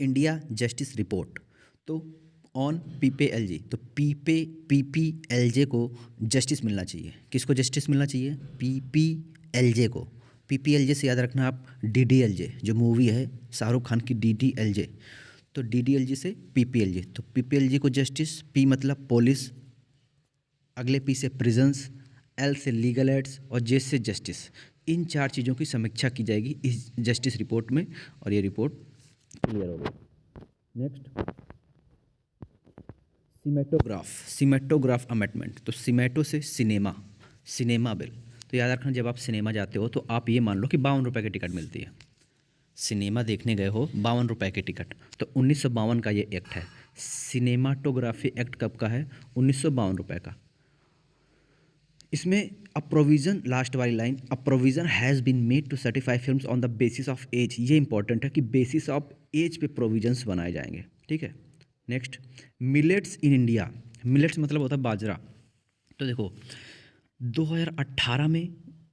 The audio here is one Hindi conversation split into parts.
India justice report. तो ऑन पीपीएलजे, तो पीपीएलजे को जस्टिस मिलना चाहिए। किसको जस्टिस मिलना चाहिए? पीपीएलजे को। पीपीएलजे से याद रखना आप डीडीएलजे, जो मूवी है शाहरुख खान की डीडीएलजे, तो डीडीएलजे से पीपीएलजे। तो पीपीएलजे को जस्टिस, पी मतलब पुलिस, अगले पी से प्रिजन्स, एल से लीगल एड्स और जे से जस्टिस। इन चार चीज़ों की समीक्षा की जाएगी इस जस्टिस रिपोर्ट में और ये रिपोर्ट क्लियर हो गई। Next, cinematograph amendment. तो सिमेटो से सिनेमा, सिनेमा बिल। तो याद रखना, जब आप सिनेमा जाते हो तो आप ये मान लो कि 52 रुपये की टिकट मिलती है। सिनेमा देखने गए हो, 52 रुपये की टिकट। तो 1952 का ये एक्ट है। सिनेमाटोग्राफी एक्ट कब का है? 1952 का। इसमें अ प्रोविज़न, लास्ट वाली line, a provision has been made to certify films on the basis of age. ये इंपॉर्टेंट है कि बेसिस ऑफ एज पे प्रोविजंस बनाए जाएंगे। ठीक है। Next, millets in India. Millets मतलब होता है बाजरा। तो देखो, 2018 में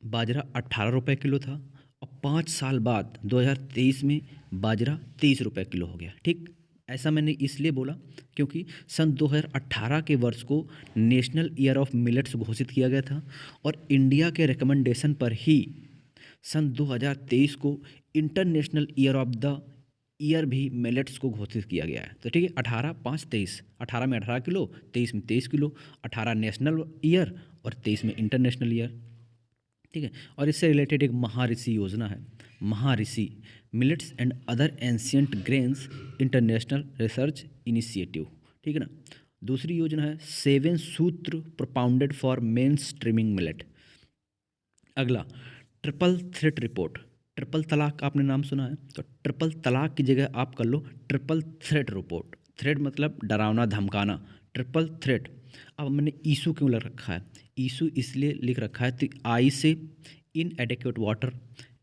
बाजरा 18 रुपये किलो था और 5 साल बाद 2023 में बाजरा 23 रुपये किलो हो गया। ठीक, ऐसा मैंने इसलिए बोला क्योंकि सन 2018 के वर्ष को नेशनल ईयर ऑफ मिलेट्स घोषित किया गया था और इंडिया के रिकमेंडेशन पर ही सन 2023 को international year of the year भी मिलेट्स को घोषित किया गया है। तो ठीक है, 18, 5, 23, 18 में 18 किलो, 23 में 23 किलो, 18 नेशनल ईयर और 23 में इंटरनेशनल ईयर। ठीक है। और इससे रिलेटेड एक महाऋषि योजना है, Maharishi millets and other ancient grains international research initiative. ठीक है ना। दूसरी योजना है 7 sutra propounded for mainstreaming millet. अगला, triple threat report. Triple talaq आपने नाम सुना है, तो ट्रिपल तलाक की जगह आप कर लो ट्रिपल थ्रेट रिपोर्ट। थ्रेट मतलब डरावना धमकाना, ट्रिपल थ्रेट। अब मैंने ईशू क्यों लग रखा है? ईशू इसलिए लिख रखा है तो आई से इनएडिक्वेट वाटर,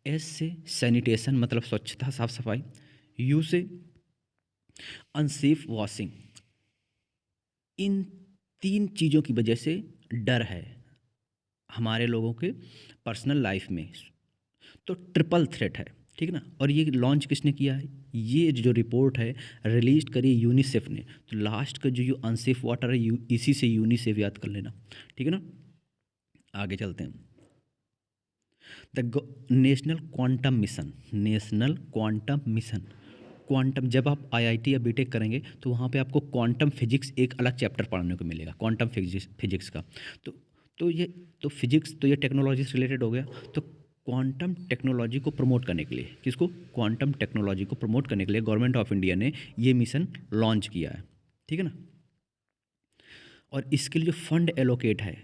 एस से सैनिटेशन मतलब स्वच्छता साफ सफाई, यू से अनसेफ वॉशिंग। इन तीन चीज़ों की वजह से डर है हमारे लोगों के पर्सनल लाइफ में। तो ट्रिपल थ्रेट है। ठीक है ना। और ये लॉन्च किसने किया है? ये जो रिपोर्ट है रिलीज करी यूनिसेफ ने। तो लास्ट का जो अनसेफ वाटर है इसी से यूनिसेफ याद कर लेना। ठीक है ना। आगे चलते हैं। The national quantum mission, national quantum mission. Quantum, जब आप आईआईटी या बीटेक करेंगे तो वहाँ पे आपको क्वांटम फिजिक्स एक अलग चैप्टर पढ़ने को मिलेगा, क्वांटम फिजिक्स का। तो तो ये तो फिजिक्स, तो ये टेक्नोलॉजी से रिलेटेड हो गया। तो क्वांटम टेक्नोलॉजी को प्रमोट करने के लिए, किसको? क्वांटम टेक्नोलॉजी को प्रमोट करने के लिए गवर्नमेंट ऑफ इंडिया ने ये मिशन लॉन्च किया है। ठीक है ना। और इसके लिए जो फंड एलोकेट है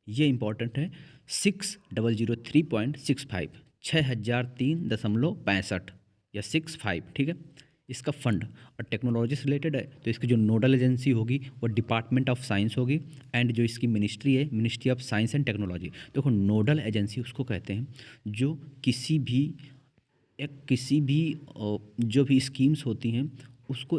ये इंपॉर्टेंट है, 6003.65, 6003.65 या 65। ठीक है। इसका फंड और टेक्नोलॉजी से रिलेटेड है तो इसकी जो नोडल एजेंसी होगी वो डिपार्टमेंट ऑफ साइंस होगी। एंड जो इसकी मिनिस्ट्री है, ministry of science and technology. देखो, नोडल एजेंसी उसको कहते हैं जो किसी भी जो भी स्कीम्स होती हैं उसको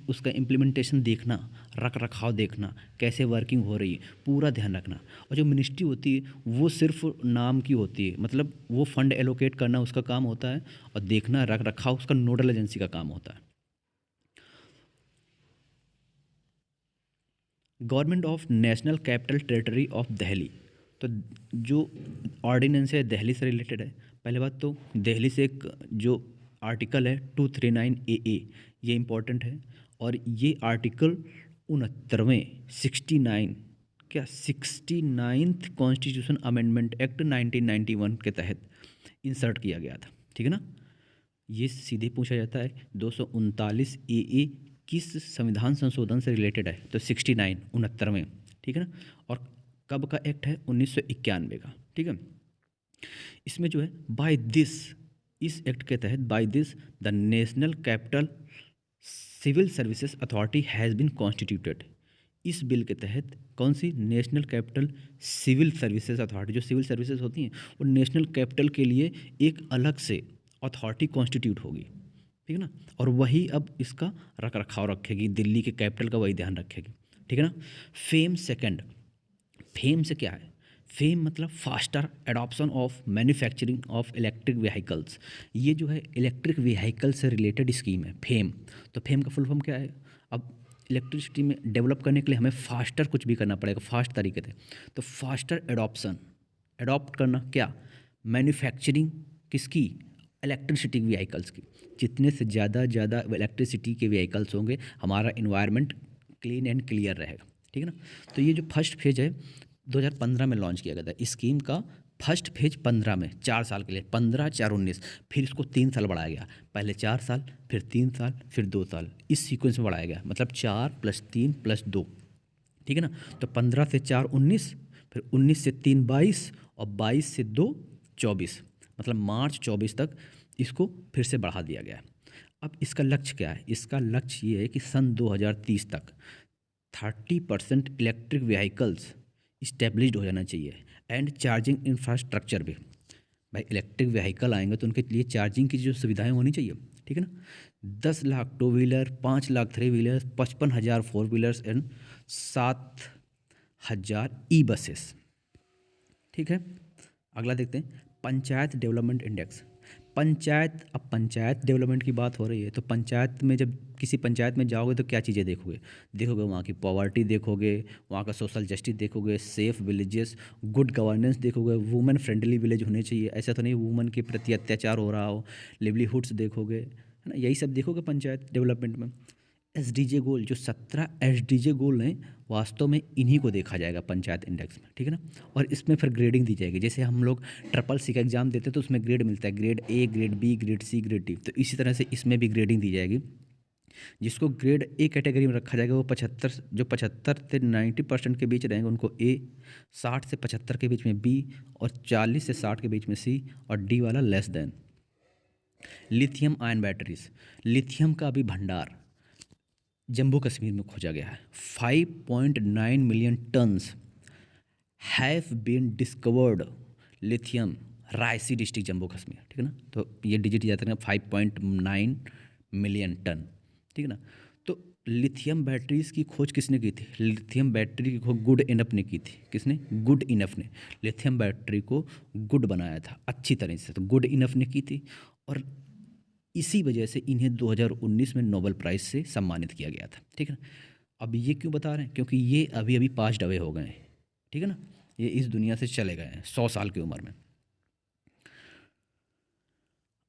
उसका इम्प्लीमेंटेशन देखना, रख रखाव देखना, कैसे वर्किंग हो रही है, पूरा ध्यान रखना। और जो मिनिस्ट्री होती है वो सिर्फ नाम की होती है, मतलब वो फंड एलोकेट करना उसका काम होता है और देखना, रख रखाव उसका नोडल एजेंसी का काम होता है। Government of national capital territory of Delhi. तो जो ऑर्डिनेंस है दिल्ली से रिलेटेड है। पहले बात तो दिल्ली से एक जो आर्टिकल है 239 ए, ये इम्पोर्टेंट है। और ये आर्टिकल 69वें 69 क्या 69th कॉन्स्टिट्यूशन अमेंडमेंट एक्ट 1991 के तहत इंसर्ट किया गया था। ठीक है ना। ये सीधे पूछा जाता है 239 ए किस संविधान संशोधन से रिलेटेड है? तो 69, 69वें। ठीक है ना। और कब का एक्ट है? 1991 का। ठीक है। इसमें जो है बाय दिस, इस एक्ट के तहत by this the national capital civil services authority has been constituted. इस बिल के तहत कौन सी? National capital civil services authority. जो सिविल सर्विसेज होती हैं वो नेशनल कैपिटल के लिए एक अलग से अथॉरिटी कॉन्स्टिट्यूट होगी। ठीक है ना। और वही अब इसका रख रखाव रखेगी, दिल्ली के कैपिटल का वही ध्यान रखेगी। ठीक है ना। फेम सेकंड, फेम से क्या है? फेम मतलब faster adoption of manufacturing of electric vehicles. ये जो है इलेक्ट्रिक व्हीकल से रिलेटेड स्कीम है फेम। तो फेम का फुल फॉर्म क्या है? अब इलेक्ट्रिसिटी में डेवलप करने के लिए हमें फास्टर कुछ भी करना पड़ेगा, फास्ट तरीके से। तो फास्टर एडॉप्शन, एडॉप्ट करना क्या? मैन्युफैक्चरिंग किसकी? इलेक्ट्रिसिटी व्हीकल्स की। जितने से ज़्यादा इलेक्ट्रिसिटी के व्हीकल्स होंगे हमारा इन्वायरमेंट क्लीन एंड क्लियर रहेगा, ठीक है ना। तो ये जो फर्स्ट फेज है 2015 में लॉन्च किया गया था स्कीम का। फर्स्ट फेज 15 में 4 साल के लिए, 15, 4, 19, फिर इसको 3 साल बढ़ाया गया। पहले 4 साल, फिर 3 साल, फिर 2 साल, इस सीक्वेंस में बढ़ाया गया। मतलब 4 + 3 + 2, ठीक है ना। तो 15 से 4 19, फिर 19 से 3 22 और 22 से 2 24, मतलब मार्च 24 तक इसको फिर से बढ़ा दिया गया है। अब इसका लक्ष्य क्या है? इसका लक्ष्य ये है कि सन 2030 तक 30% इलेक्ट्रिक व्हीकल्स इस्टेब्लिश्ड हो जाना चाहिए एंड चार्जिंग इंफ्रास्ट्रक्चर भी। भाई इलेक्ट्रिक व्हीकल आएंगे तो उनके लिए चार्जिंग की जो सुविधाएं होनी चाहिए, ठीक है ना। 10 lakh 2 wheeler, 5 lakh 3 wheeler, 55,000 4 wheelers and 7,000 e buses, ठीक है। अगला देखते हैं पंचायत डेवलपमेंट इंडेक्स। पंचायत, अब पंचायत डेवलपमेंट की बात हो रही है तो पंचायत में जब किसी पंचायत में जाओगे तो क्या चीज़ें देखोगे? देखोगे वहाँ की पॉवर्टी, देखोगे वहाँ का सोशल जस्टिस, देखोगे सेफ विलेजेस, गुड गवर्नेंस देखोगे, वुमेन फ्रेंडली विलेज होने चाहिए। ऐसा तो नहीं वुमेन के प्रति अत्याचार हो रहा हो, लिवलीहुड्स देखोगे, है ना, यही सब देखोगे पंचायत डेवलपमेंट में। एसडीजे गोल, जो 17 एसडीजे गोल हैं, वास्तव में इन्हीं को देखा जाएगा पंचायत इंडेक्स में, ठीक है ना। और इसमें फिर ग्रेडिंग दी जाएगी। जैसे हम लोग ट्रिपल सी का एग्जाम देते हैं तो उसमें ग्रेड मिलता है, grade A, grade B, grade C, grade D. तो इसी तरह से इसमें भी ग्रेडिंग दी जाएगी। जिसको ग्रेड ए कैटेगरी में रखा जाएगा वो 75, जो 75 से 90% के बीच रहेंगे उनको ए, 60 से 75 के बीच में बी, और 40 से 60 के बीच में सी, और डी वाला less than. Lithium ion batteries, lithium का भी भंडार जम्मू कश्मीर में खोजा गया है। 5.9 million tons have been discovered lithium, Reasi district Jammu Kashmir, ठीक है ना। तो ये डिजिट याद रखना, 5.9 मिलियन टन, ठीक है ना। तो लिथियम बैटरीज की खोज किसने की थी? लिथियम बैटरी की खोज गुड इनफ ने की थी। किसने? गुड इनफ ने लिथियम बैटरी को गुड बनाया था अच्छी तरह से, तो गुड इनफ ने की थी। और इसी वजह से इन्हें 2019 में नोबेल प्राइज़ से सम्मानित किया गया था, ठीक है ना। अब ये क्यों बता रहे हैं? क्योंकि ये अभी अभी पास्ड अवे हो गए हैं, ठीक है ना। ये इस दुनिया से चले गए हैं 100 साल की उम्र में।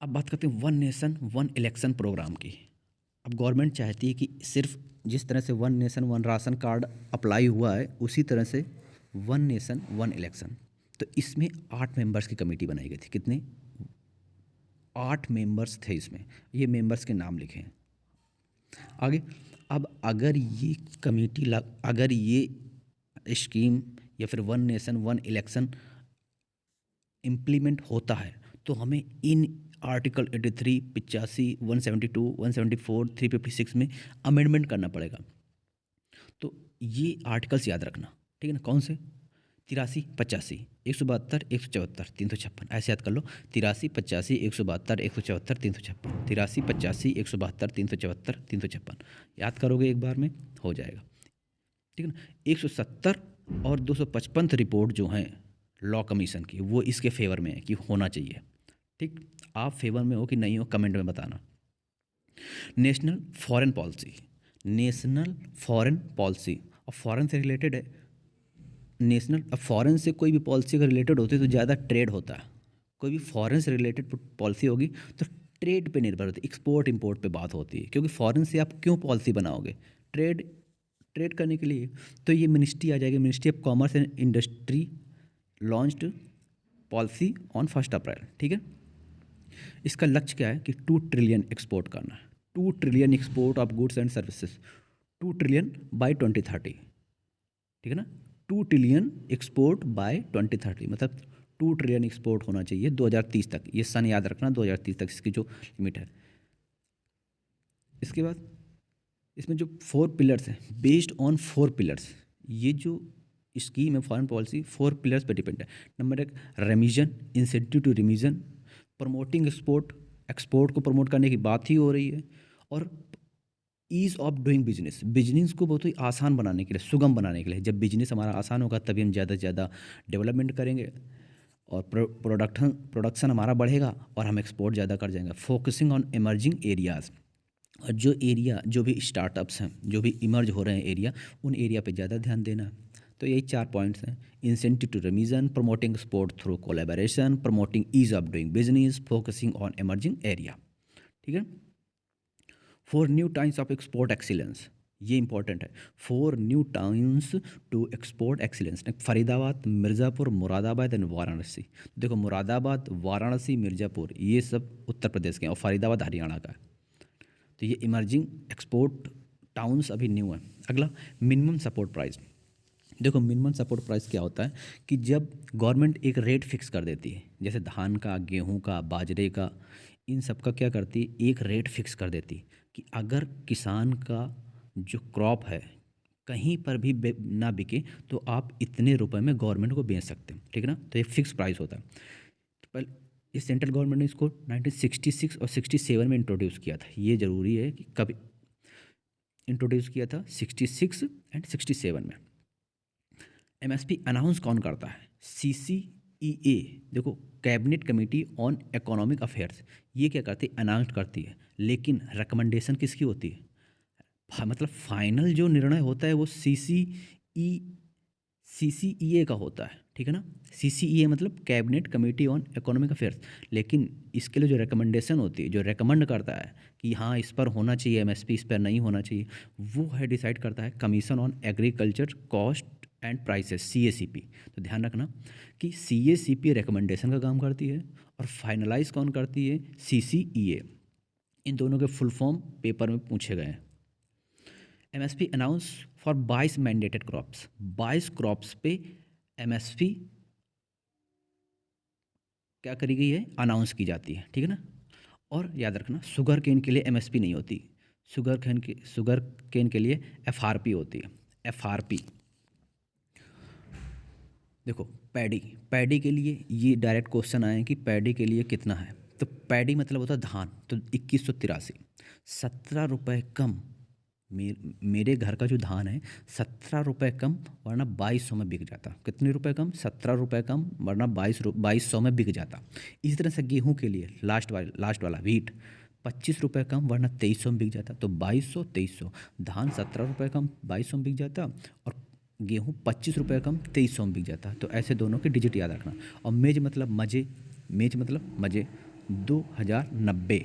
अब बात करते हैं one nation one election program की। अब गवर्नमेंट चाहती है कि सिर्फ जिस तरह से one nation one ration card apply हुआ है उसी तरह से वन नेशन वन इलेक्शन। तो इसमें 8 मेंबर्स की कमेटी बनाई गई थी। कितने? 8 मेंबर्स थे इसमें। ये मेंबर्स के नाम लिखे हैं आगे। अब अगर ये कमेटी अगर ये स्कीम या फिर one nation one election implement होता है तो हमें इन आर्टिकल 83, 85, 172, 174, 356 में अमेंडमेंट करना पड़ेगा। तो ये आर्टिकल्स याद रखना, ठीक है ना। कौन से? 83, 85, 172, 174, 356, ऐसे याद कर लो। 83, 85, 172, 174, 356, 83, 85, 172, 374, 356 याद करोगे एक बार में हो जाएगा, ठीक है ना। 170 और 255 रिपोर्ट जो हैं लॉ कमीशन की वो इसके फेवर में है कि होना चाहिए, ठीक। आप फेवर में हो कि नहीं हो कमेंट में बताना। National foreign policy, national foreign policy और फॉरेन से रिलेटेड है। नेशनल, अब फॉरेन से कोई भी पॉलिसी अगर रिलेटेड होती है तो ज़्यादा ट्रेड होता है। कोई भी फॉरेन से रिलेटेड पॉलिसी होगी तो ट्रेड पे निर्भर होती है, एक्सपोर्ट इंपोर्ट पे बात होती है। क्योंकि फॉरेन से आप क्यों पॉलिसी बनाओगे? ट्रेड, ट्रेड करने के लिए। तो ये मिनिस्ट्री आ जाएगी, ministry of commerce and industry launched policy on 1 अप्रैल, ठीक है। इसका लक्ष्य क्या है कि 2 ट्रिलियन एक्सपोर्ट करना है। 2 trillion export of goods and services, 2 trillion by 2030, ठीक है ना। 2 ट्रिलियन एक्सपोर्ट बाय 2030, मतलब 2 ट्रिलियन एक्सपोर्ट होना चाहिए 2030 तक। ये सन याद रखना, 2030 तक इसकी जो लिमिट है। इसके बाद इसमें जो 4 पिलर्स हैं, बेस्ड ऑन 4 पिलर्स, ये जो स्कीम है फॉरेन पॉलिसी 4 पिलर्स पे डिपेंड है। Number 1 remission, incentive to remission, promoting export, export को प्रमोट करने की बात ही हो रही है, और ease of doing business, business को बहुत ही आसान बनाने के लिए, सुगम बनाने के लिए। जब बिजनेस हमारा आसान होगा तभी हम ज़्यादा से ज़्यादा डेवलपमेंट करेंगे और प्रोडक्शन हमारा बढ़ेगा और हम एक्सपोर्ट ज़्यादा कर जाएंगे। फोकसिंग ऑन इमर्जिंग एरियाज़, और जो एरिया, जो भी स्टार्टअप्स हैं, जो भी इमर्ज हो रहे हैं एरिया, उन एरिया पे ज़्यादा ध्यान देना है। तो यही 4 पॉइंट्स हैं। Incentive to remission, promoting sport through collaboration, promoting ease of doing business, focusing on emerging area. ठीक है। 4 new times of export excellence, ये इंपॉर्टेंट है। 4 new towns to export excellence, Faridabad, Mirzapur, Moradabad and Varanasi. देखो मुरादाबाद, वाराणसी, मिर्ज़ापुर ये सब उत्तर प्रदेश के हैं और फरीदाबाद हरियाणा का है। तो ये इमर्जिंग एक्सपोर्ट टाउन्स अभी न्यू है। अगला, मिनिमम सपोर्ट प्राइस। देखो मिनिमम सपोर्ट प्राइस क्या होता है कि जब गवर्नमेंट एक रेट फिक्स कर देती है, जैसे धान का, गेहूं का, बाजरे का, इन सब का क्या करती है, एक रेट फिक्स कर देती है कि अगर किसान का जो क्रॉप है कहीं पर भी ना बिके तो आप इतने रुपए में गवर्नमेंट को बेच सकते हैं। ठीक है ना। तो एक फिक्स प्राइस होता है। तो पहले ये सेंट्रल गवर्नमेंट ने इसको 1966 और 67 में इंट्रोड्यूस किया था। ये ज़रूरी है कि कभी इंट्रोड्यूस किया था, 66 एंड 67 में। एमएसपी अनाउंस कौन करता है, सीसीईए, देखो cabinet committee on economic affairs, ये क्या करती है, अनाउंस करती है, लेकिन रिकमेंडेशन किसकी होती है, मतलब फाइनल जो निर्णय होता है वो सीसीईए का होता है। ठीक है ना। सीसीईए मतलब cabinet committee on economic affairs, लेकिन इसके लिए जो रिकमेंडेशन होती है, जो रिकमेंड करता है कि हाँ इस पर होना चाहिए एमएसपी, इस पर नहीं होना चाहिए, वो है डिसाइड करता है commission on agriculture cost and prices, CACP. तो ध्यान रखना कि सीएसीपी रिकमेंडेशन का काम करती है और फाइनलाइज कौन करती है, सीसीईए। इन दोनों के फुल फॉर्म पेपर में पूछे गए हैं। MSP announce for 22 mandated crops, 22 crops पे एमएसपी क्या करी गई है, अनाउंस की जाती है। ठीक है ना। और याद रखना शुगर केन के लिए एमएसपी नहीं होती, शुगर केन के लिए एफआरपी होती है, एफआरपी। देखो पैडी के लिए ये डायरेक्ट क्वेश्चन आए कि पैडी के लिए कितना है, तो पैडी मतलब होता है धान, तो 2183, 17 रुपये कम। मेरे घर का जो धान है 17 रुपये कम, वरना 2200 में बिक जाता। कितने रुपए कम, 17 रुपये कम, वरना 2200 में बिक जाता। इसी तरह से गेहूं के लिए लास्ट वाला व्हीट 25 रुपये कम, वरना 2300 में बिक जाता। तो 2200 2300, धान 17 रुपये कम 2200 में बिक जाता और गेहूँ 25 रुपये कम 2300 में बिक जाता। तो ऐसे दोनों के डिजिट याद रखना। और मेज मतलब मजे, मेज मतलब मजे 2090,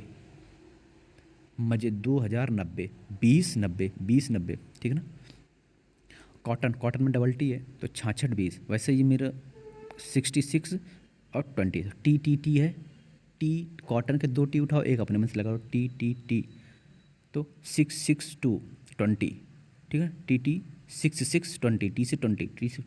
मजे 2090, 2090, 2090। ठीक है ना। कॉटन में डबल टी है तो 6620। वैसे ये मेरा 66 और 20, टी है, टी कॉटन के 2 टी उठाओ, एक अपने में से लगाओ, टी तो 66220। ठीक है। टी 6620, टी से 20,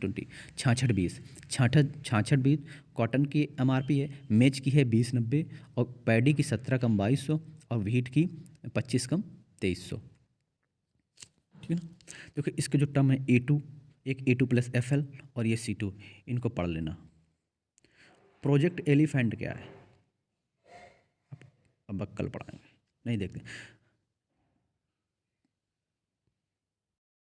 6620, 6620 कॉटन की एमआरपी है, मेज की है 2090 और पैडी की 17 कम 2200 और व्हीट की 25 कम 2300। ठीक है ना। देखो इसके जो टर्म है A2, एक A2 प्लस FL और ये C2, इनको पढ़ लेना। प्रोजेक्ट एलिफेंट क्या है, अब कल पढ़ाएंगे, नहीं देखते।